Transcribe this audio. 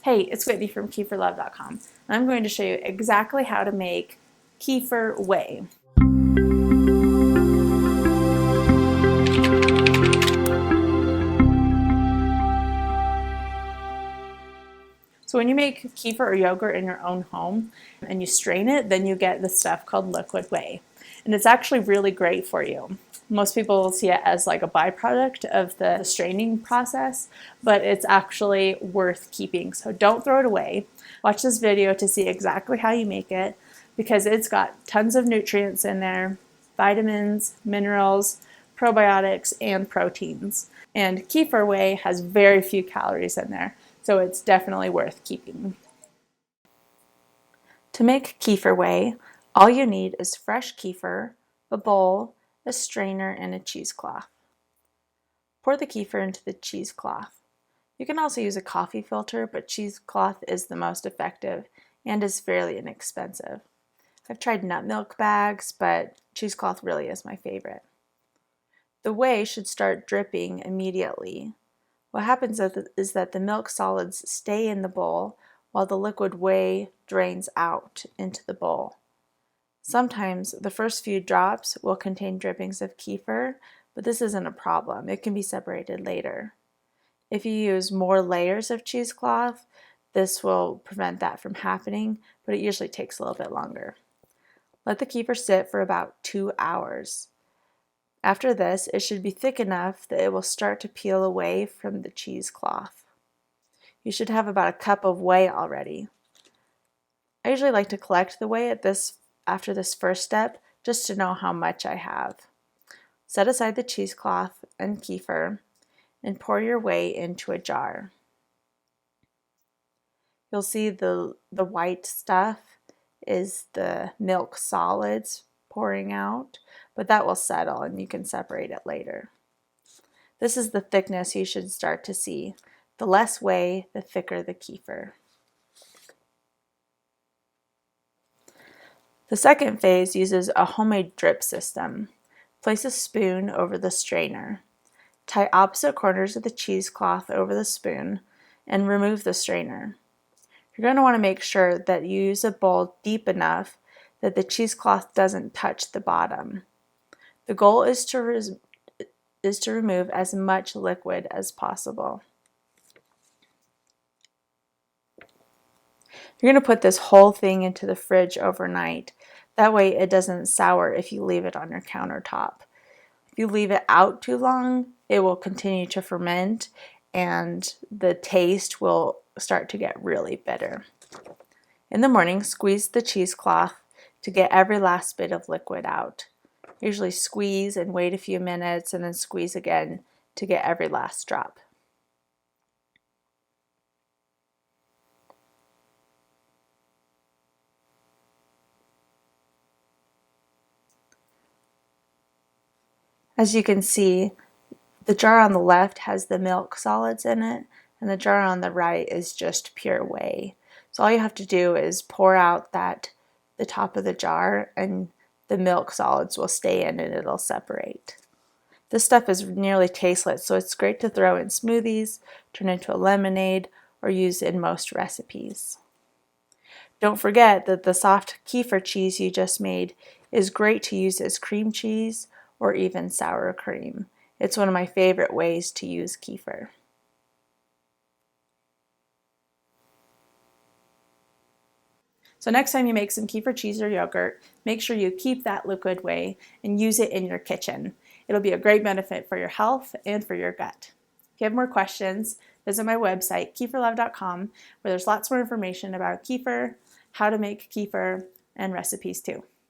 Hey, it's Whitney from KefirLove.com, and I'm going to show you exactly how to make kefir whey. So when you make kefir or yogurt in your own home and you strain it, then you get this stuff called liquid whey. And it's actually really great for you. Most people see it as like a byproduct of the straining process, but it's actually worth keeping. So don't throw it away. Watch this video to see exactly how you make it because it's got tons of nutrients in there, vitamins, minerals, probiotics, and proteins. And kefir whey has very few calories in there, so it's definitely worth keeping. To make kefir whey, all you need is fresh kefir, a bowl, a strainer, and a cheesecloth. Pour the kefir into the cheesecloth. You can also use a coffee filter, but cheesecloth is the most effective and is fairly inexpensive. I've tried nut milk bags, but cheesecloth really is my favorite. The whey should start dripping immediately. What happens is that the milk solids stay in the bowl while the liquid whey drains out into the bowl. Sometimes the first few drops will contain drippings of kefir, but this isn't a problem. It can be separated later. If you use more layers of cheesecloth, this will prevent that from happening, but it usually takes a little bit longer. Let the kefir sit for about 2 hours. After this, it should be thick enough that it will start to peel away from the cheesecloth. You should have about a cup of whey already. I usually like to collect the whey after this first step just to know how much I have. Set aside the cheesecloth and kefir and pour your whey into a jar. You'll see the white stuff is the milk solids pouring out, but that will settle and you can separate it later. This is the thickness you should start to see. The less whey, the thicker the kefir. The second phase uses a homemade drip system. Place a spoon over the strainer. Tie opposite corners of the cheesecloth over the spoon and remove the strainer. You're going to want to make sure that you use a bowl deep enough that the cheesecloth doesn't touch the bottom. The goal is to remove as much liquid as possible. You're going to put this whole thing into the fridge overnight. That way it doesn't sour if you leave it on your countertop. If you leave it out too long, it will continue to ferment and the taste will start to get really bitter. In the morning, squeeze the cheesecloth to get every last bit of liquid out. Usually squeeze and wait a few minutes and then squeeze again to get every last drop. As you can see, the jar on the left has the milk solids in it, and the jar on the right is just pure whey. So all you have to do is pour out the top of the jar, and the milk solids will stay in and it'll separate. This stuff is nearly tasteless, so it's great to throw in smoothies, turn into a lemonade, or use in most recipes. Don't forget that the soft kefir cheese you just made is great to use as cream cheese or even sour cream. It's one of my favorite ways to use kefir. So next time you make some kefir cheese or yogurt, make sure you keep that liquid whey and use it in your kitchen. It'll be a great benefit for your health and for your gut. If you have more questions, visit my website, KefirLove.com, where there's lots more information about kefir, how to make kefir, and recipes too.